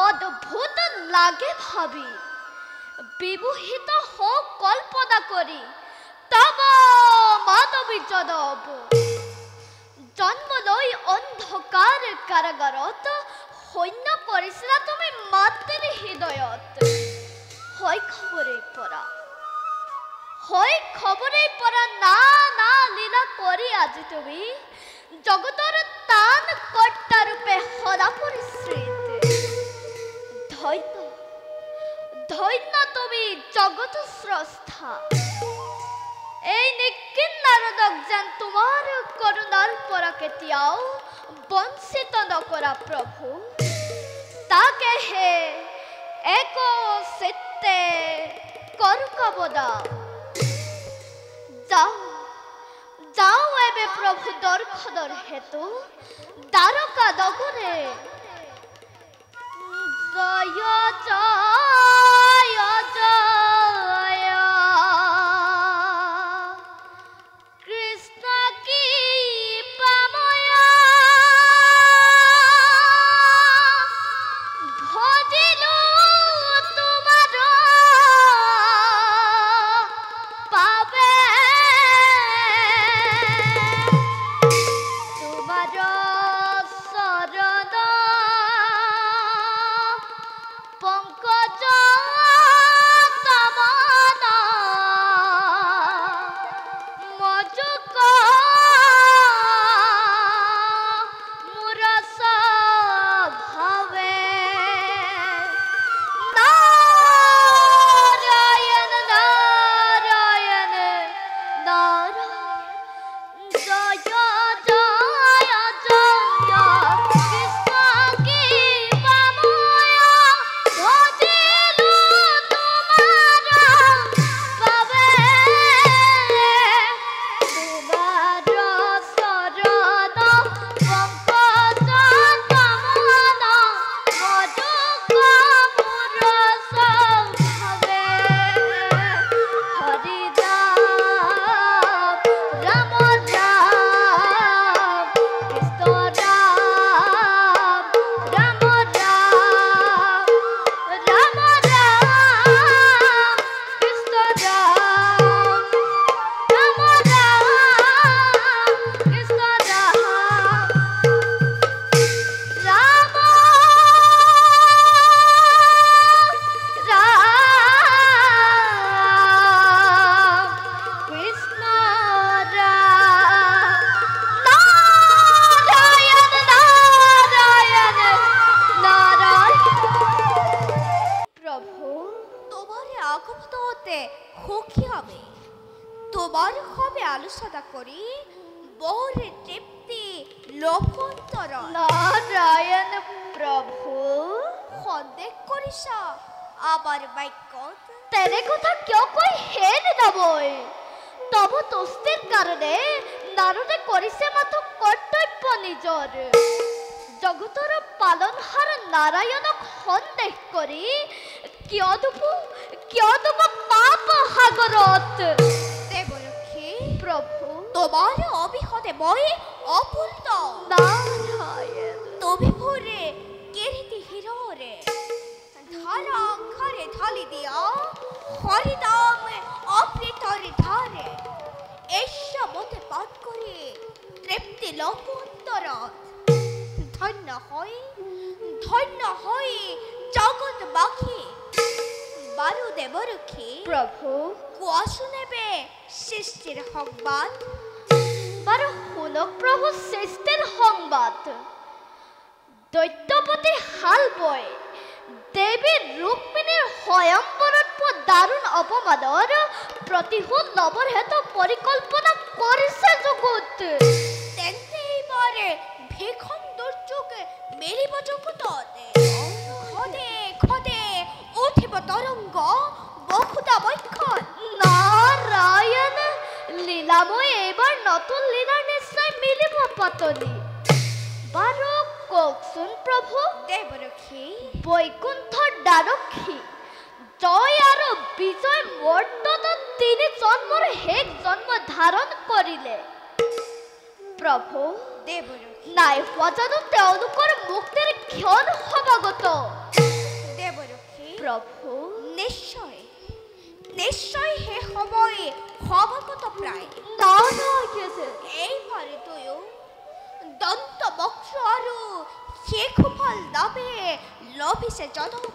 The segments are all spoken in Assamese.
অদ্ভুত লাগে ভাবি বিবহিত হোক কল্পনা কৰি তব মাধবী যদব জন্ম লই অন্ধকাৰ কাৰাগাৰত সৈন্য কৰিছিলা তুমি মাতৃৰ হৃদয়ত হয় খবৰে পৰা না না লীলা কৰি আজি তুমি জগতৰ তান কৰ্তা ৰূপে সদা পৰিশ্ৰিত ধন্য তুমি জগত স্ৰষ্টা এই নিকিন নাৰদক যেন তোমাৰ কৰুণাৰ পৰা কেতিয়াও বঞ্চিত নকৰা প্ৰভু তাকে হে এক চিত্তে কৰকবদা যাও এবে প্ৰভু দৰ্শনৰ হেতু দ্বাৰকা নগৰে জয় জয় জয় কৃষ্ণ কি পাময় ভজিলো তোমার পাবে তোমার শরণ পঙ্কজ তমনা মজুক মুরস ভাবে নারায়ণ নারায়ণ নারায়ণ জয় জয় জয় কৃষ্ণ কি পাময় ভজিলো তোমার পাবে তোমার শরণ পঙ্কজ তমনা মজুক মুরস ভাবে হরি রাম রাম কৃষ্ণ রাম রাম রাম রাম কৃষ্ণ রাম কৃষ্ণ রাম রাম কৃষ্ণ নারায়ণ নারায়ণ নারায়ণ প্রভু তোমার আগমন হতে সুখী হবে তোমার হবে আলোচনা করি বহরে তৃপ্তি লোকন্তর নারায়ণ প্রভু সন্দেহ কৰিছা আমাৰ বাক্যত তেনে কথা কিয় কৈ হেৰ নবই তব তুষ্টিৰ কাৰণে নাৰদে কৰিছে মাথো কৰ্তব্য নিজৰ জগতৰ পালনহাৰ নাৰায়ণক সন্দেহ কৰি কিয় দুব পাপ সাগৰত দেৱৰক্ষী প্ৰভু তোমাৰ অবিহনে মই অপূৰ্ণ নাৰায়ণ তুমি মোৰে কীৰ্তি হিৰৰে ধাৰা ঘৰে ঢালি দিয়া হৰিনাম অমৃতৰে ধাৰে এশা মতে পাঠ কৰি তৃপ্তি লোকন্তৰত ধন্য হয় জগতবাসী বাৰু দেৱৰক্ষী প্ৰভু কোৱাচোন এবে সৃষ্টিৰ সংবাদ বাৰু শুনক প্ৰভু সৃষ্টিৰ সংবাদ দৈত্যপতি হাল বৈ দেৱী ৰুক্মিণীৰ স্বয়ম্বৰত পোৱা দাৰুণ অপমানৰ প্ৰতিশোধ ল'বৰ হেতু পৰিকল্পনা কৰিছে জগত তেন্তে এইবাৰে ভীষণ দুৰ্যোগে মেলিব জগততে খদে খদে উঠিব তৰংগ বসুদা বক্ষণ নাৰায়ণ লীলাময় এইবাৰ নতুন লীলাৰ নিশ্চয় মিলিব পাতনি বাৰু কওকচোন প্ৰভু দেৱৰক্ষী বৈকুণ্ঠৰ দ্বাৰক্ষী জয় আৰু বিজয় মৰ্তত তিনি জন্মৰ শেষ জন্ম ধাৰণ কৰিলে প্ৰভু দেৱৰক্ষী নাই হোৱা জানো তেওঁলোকৰ মুক্তিৰ ক্ষণ সমাগত দেৱৰক্ষী প্ৰভু নিশ্চয় নিশ্চয় সেই সময় সমাগত প্ৰায় নাৰায়ণ এইবাৰে তয়ো দন্ত বক্ষ আৰু শেষফল নামে লভিছে জনম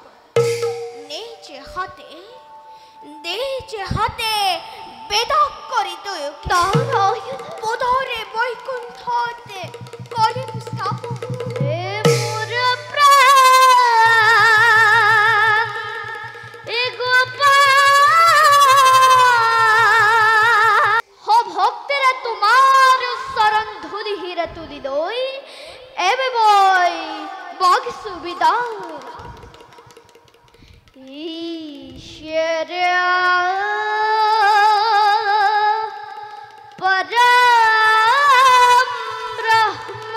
নিজ হাতে বেদক কৰি তয়ো নাৰায়ণ পুনৰে বৈকুণ্ঠতে কৰিম স্থাপন হে মোৰ প্ৰাণ এ গোপাল ভক্তেৰে তোমাৰ চৰণ ধুলি হিৰে তুলি লৈ এবে মই বগিছো বিদায় ঈশ্বৰ পৰম ব্ৰহ্ম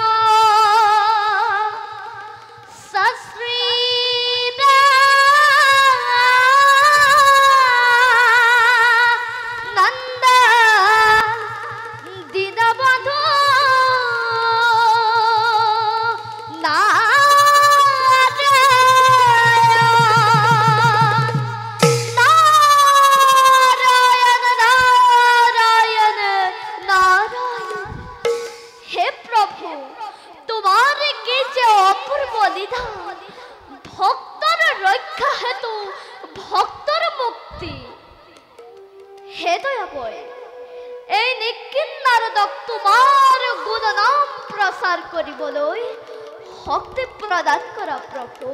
সশ্ৰীদানন্দ দীনবন্ধু ভক্তৰ ৰক্ষা হেতু ভক্তৰ মুক্তি হে দয়াময় এই নিকিন নাৰদক তোমাৰ গুণনাম প্ৰচাৰ কৰিবলৈ শক্তি প্ৰদান কৰা প্ৰভু